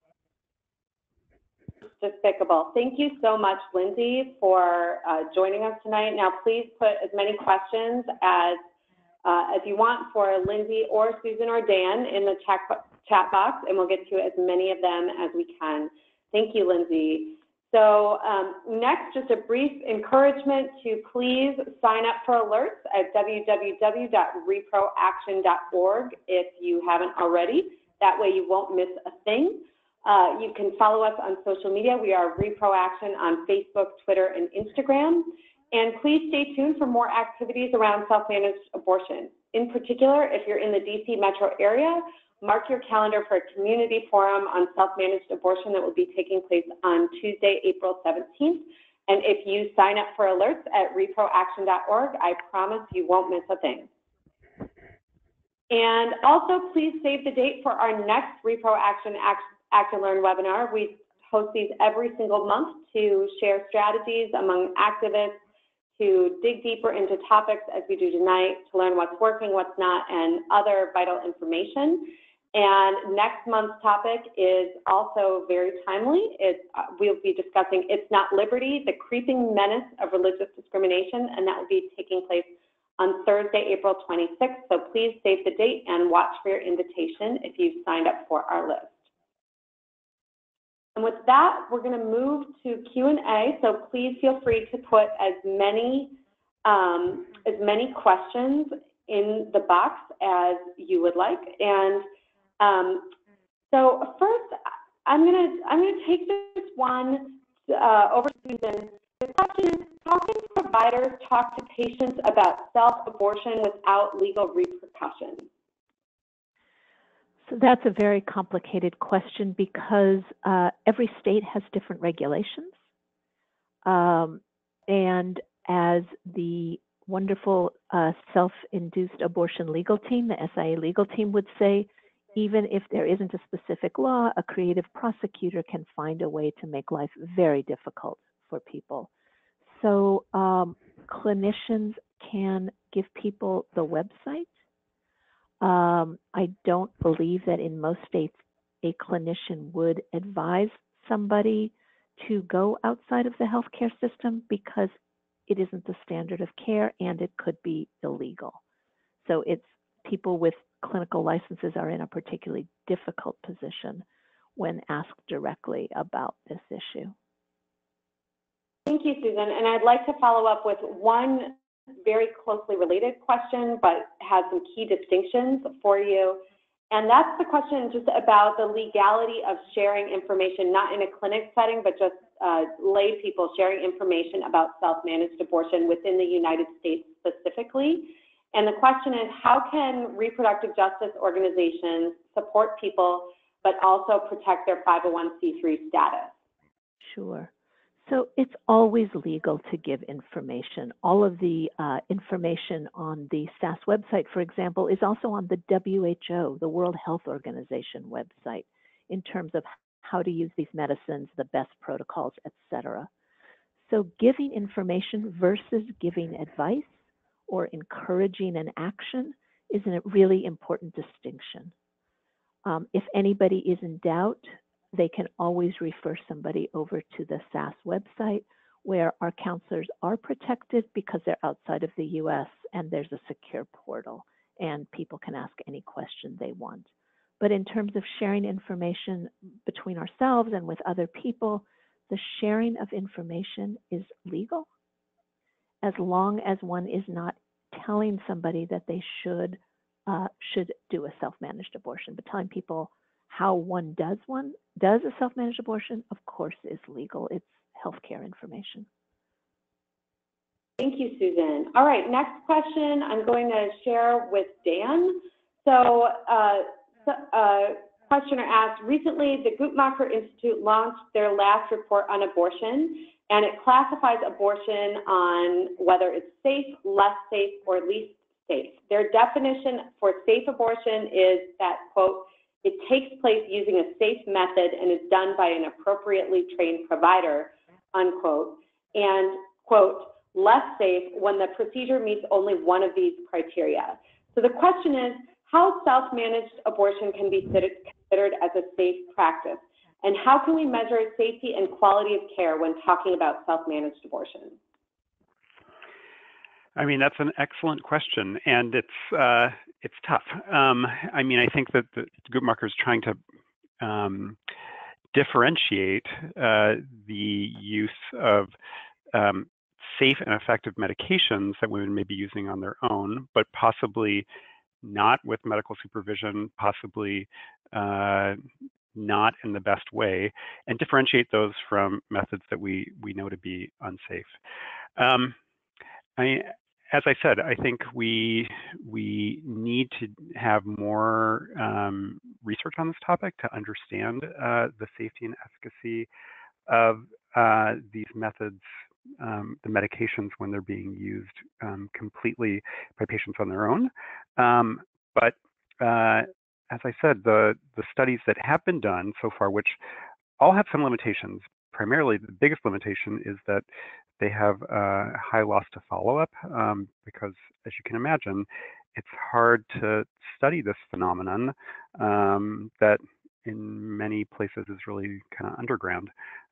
Despicable. Thank you so much, Lindsay, for joining us tonight. Now, please put as many questions as you want for Lindsay or Susan or Dan in the chat box, and we'll get to as many of them as we can. Thank you, Lindsay. So next, just a brief encouragement to please sign up for alerts at www.reproaction.org if you haven't already. That way you won't miss a thing. You can follow us on social media. We are Reproaction on Facebook, Twitter, and Instagram. And please stay tuned for more activities around self-managed abortion. In particular, if you're in the DC metro area, mark your calendar for a community forum on self-managed abortion that will be taking place on Tuesday, April 17th. And if you sign up for alerts at reproaction.org, I promise you won't miss a thing. And also, please save the date for our next Reproaction Act and Learn webinar. We host these every single month to share strategies among activists, to dig deeper into topics as we do tonight, to learn what's working, what's not, and other vital information. And next month's topic is also very timely. We'll be discussing It's Not Liberty, the creeping menace of religious discrimination, and that will be taking place on Thursday, April 26th. So please save the date and watch for your invitation if you've signed up for our list. And with that, we're going to move to Q&A. So please feel free to put as many questions in the box as you would like. And so first, I'm gonna take this one over to Susan. The question is, how can providers talk to patients about self-abortion without legal repercussions? So that's a very complicated question because every state has different regulations. And as the wonderful self-induced abortion legal team, the SIA legal team would say, even if there isn't a specific law, a creative prosecutor can find a way to make life very difficult for people. So clinicians can give people the website. I don't believe that in most states a clinician would advise somebody to go outside of the healthcare system because it isn't the standard of care and it could be illegal. So it's people with clinical licenses are in a particularly difficult position when asked directly about this issue. Thank you, Susan. And I'd like to follow up with one very closely related question, but has some key distinctions for you. And that's the question just about the legality of sharing information, not in a clinic setting, but just lay people sharing information about self-managed abortion within the United States specifically. And the question is, how can reproductive justice organizations support people, but also protect their 501c3 status? Sure. So it's always legal to give information. All of the information on the SAS website, for example, is also on the WHO, the World Health Organization website, in terms of how to use these medicines, the best protocols, etc. So giving information versus giving advice or encouraging an action is a really important distinction. If anybody is in doubt, they can always refer somebody over to the SAS website, where our counselors are protected because they're outside of the US, and there's a secure portal and people can ask any question they want. But in terms of sharing information between ourselves and with other people, the sharing of information is legal as long as one is not telling somebody that they should do a self-managed abortion. But telling people how one does a self-managed abortion, of course, is legal. It's healthcare information. Thank you, Susan. All right, next question I'm going to share with Dan. So, questioner asked, recently the Guttmacher Institute launched their last report on abortion, and it classifies abortion on whether it's safe, less safe, or least safe. Their definition for safe abortion is that, quote, it takes place using a safe method and is done by an appropriately trained provider, unquote, and, quote, less safe when the procedure meets only one of these criteria. So the question is, how self-managed abortion can be considered as a safe practice, and how can we measure safety and quality of care when talking about self-managed abortion? I mean, that's an excellent question, and it's tough. I mean, I think that the Guttmacher is trying to differentiate the use of safe and effective medications that women may be using on their own, but possibly not with medical supervision, possibly not in the best way, and differentiate those from methods that we know to be unsafe. As I said, I think we need to have more research on this topic to understand the safety and efficacy of these methods, the medications when they're being used completely by patients on their own. But as I said, the studies that have been done so far, which all have some limitations, primarily the biggest limitation is that they have high loss to follow-up because, as you can imagine, it's hard to study this phenomenon that in many places is really kind of underground.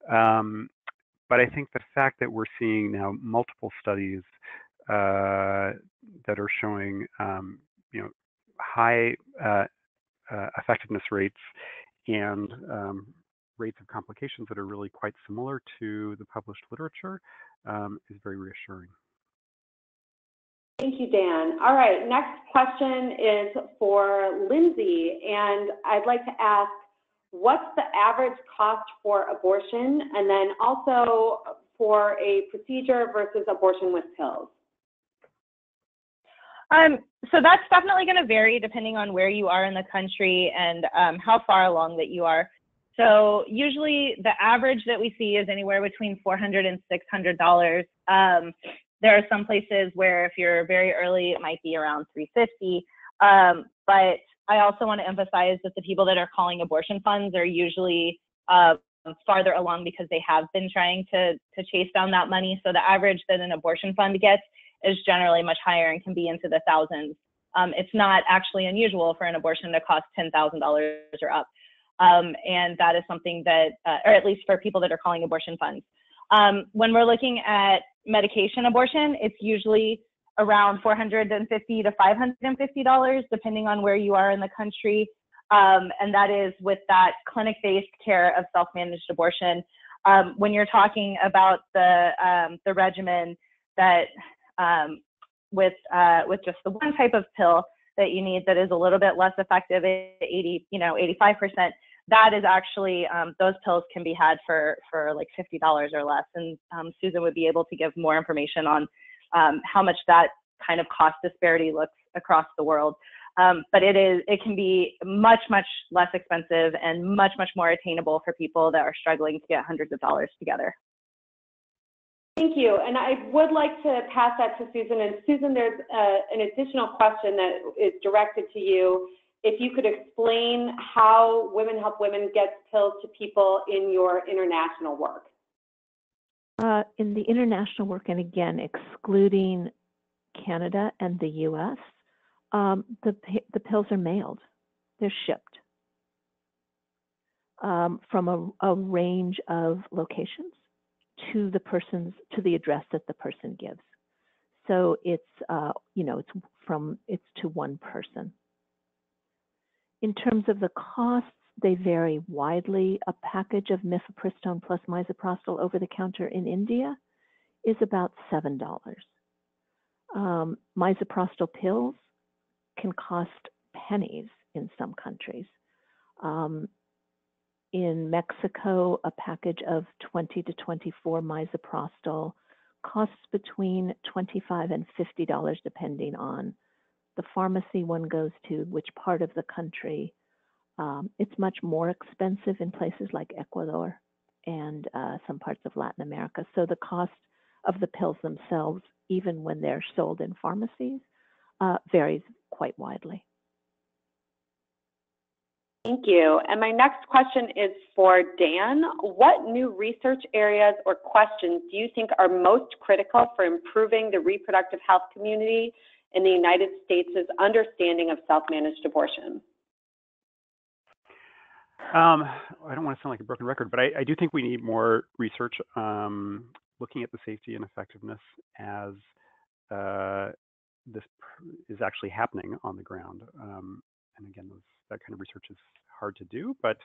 But I think the fact that we're seeing now multiple studies that are showing, high effectiveness rates and rates of complications that are really quite similar to the published literature is very reassuring. Thank you, Dan. All right, next question is for Lindsay, and I'd like to ask, what's the average cost for abortion, and then also for a procedure versus abortion with pills? So that's definitely going to vary depending on where you are in the country and how far along that you are. So usually the average that we see is anywhere between $400 and $600. There are some places where if you're very early, it might be around $350. But I also want to emphasize that the people that are calling abortion funds are usually farther along because they have been trying to chase down that money. So the average that an abortion fund gets is generally much higher and can be into the thousands. It's not actually unusual for an abortion to cost $10,000 or up. And that is something that, or at least for people that are calling abortion funds. When we're looking at medication abortion, it's usually around $450 to $550, depending on where you are in the country. And that is with that clinic-based care of self-managed abortion. When you're talking about the regimen that with just the one type of pill that you need that is a little bit less effective, 85%, that is actually, those pills can be had for like $50 or less. And Susan would be able to give more information on how much that kind of cost disparity looks across the world. But it can be much, much less expensive and much, much more attainable for people that are struggling to get hundreds of dollars together. Thank you. And I would like to pass that to Susan. And Susan, there's an additional question that is directed to you. If you could explain how Women Help Women gets pills to people in your international work. In the international work, and again, excluding Canada and the US, the pills are mailed. They're shipped. from a range of locations to the address that the person gives. So it's it's to one person. In terms of the costs, they vary widely. A package of mifepristone plus misoprostol over the counter in India is about $7. Misoprostol pills can cost pennies in some countries. In Mexico, a package of 20 to 24 misoprostol costs between $25 and $50, depending on the pharmacy one goes to, which part of the country. It's much more expensive in places like Ecuador and some parts of Latin America. So the cost of the pills themselves, even when they're sold in pharmacies, varies quite widely. Thank you. And my next question is for Dan. What new research areas or questions do you think are most critical for improving the reproductive health community in the United States' understanding of self-managed abortion? I don't want to sound like a broken record, but I do think we need more research looking at the safety and effectiveness as this is actually happening on the ground. And again, that kind of research is hard to do, but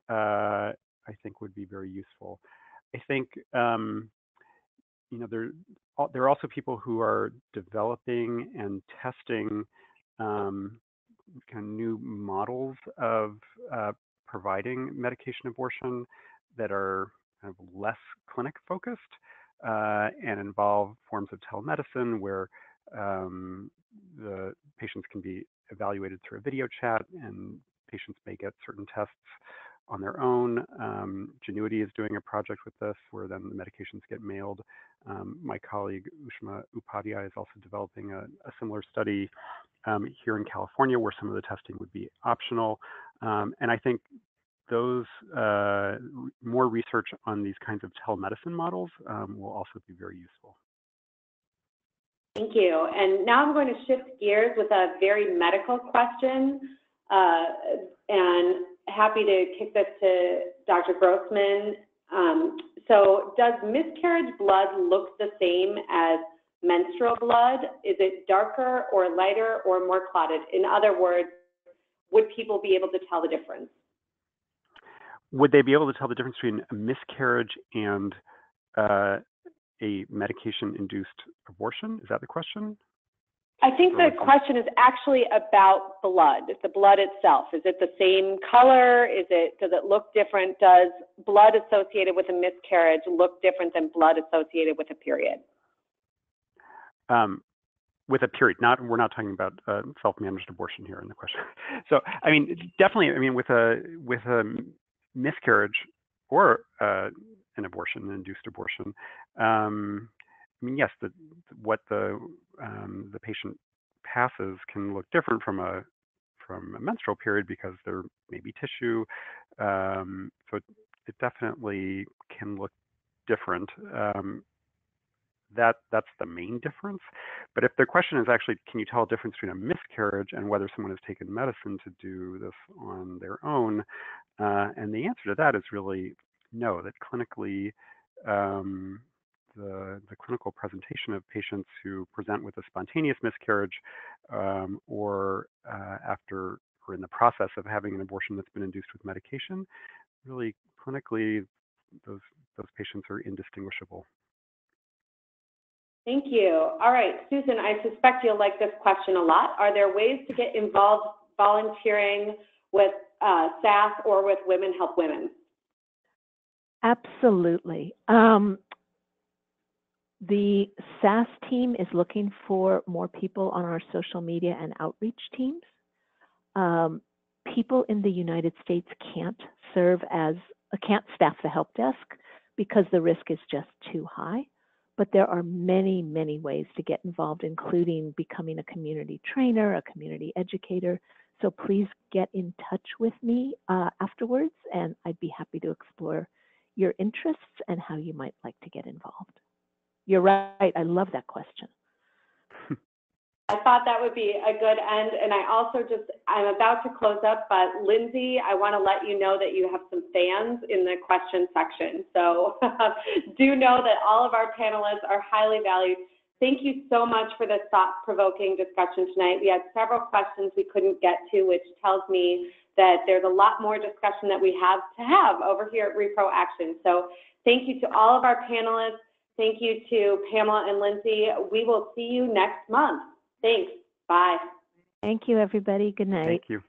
I think would be very useful. I think there are also people who are developing and testing kind of new models of providing medication abortion that are kind of less clinic focused and involve forms of telemedicine where the patients can be evaluated through a video chat and patients may get certain tests on their own. Genuity is doing a project with this where then the medications get mailed. My colleague Ushma Upadhyay is also developing a similar study here in California where some of the testing would be optional. And I think those more research on these kinds of telemedicine models will also be very useful. Thank you. And now I'm going to shift gears with a very medical question. And happy to kick this to Dr. Grossman. So does miscarriage blood look the same as menstrual blood? Is it darker or lighter or more clotted? In other words, would people be able to tell the difference? Would they be able to tell the difference between a miscarriage and a medication-induced abortion? Is that the question? I think the question is actually about blood, the blood itself. Is it the same color? Does it look different? Does blood associated with a miscarriage look different than blood associated with a period? With a period, we're not talking about self-managed abortion here in the question. So, I mean, definitely, I mean, with a miscarriage or an abortion, an induced abortion, I mean, yes, what the patient passes can look different from a menstrual period because there may be tissue. So it definitely can look different. That's the main difference. But if the question is actually, can you tell a difference between a miscarriage and whether someone has taken medicine to do this on their own? And the answer to that is really no, that clinically, the clinical presentation of patients who present with a spontaneous miscarriage or after or in the process of having an abortion that's been induced with medication, really clinically, those patients are indistinguishable. Thank you. All right, Susan, I suspect you'll like this question a lot. Are there ways to get involved volunteering with SAS or with Women Help Women? Absolutely. The SAS team is looking for more people on our social media and outreach teams. People in the United States can't staff the help desk because the risk is just too high. But there are many, many ways to get involved, including becoming a community trainer, a community educator. So please get in touch with me afterwards, and I'd be happy to explore your interests and how you might like to get involved. You're right. I love that question. I thought that would be a good end, and I'm about to close up, but Lindsay, I want to let you know that you have some fans in the question section. So do know that all of our panelists are highly valued. Thank you so much for this thought-provoking discussion tonight. We had several questions we couldn't get to, which tells me that there's a lot more discussion that we have to have over here at Reproaction. So thank you to all of our panelists. Thank you to Pamela and Lindsay. We will see you next month. Thanks. Bye. Thank you, everybody. Good night. Thank you.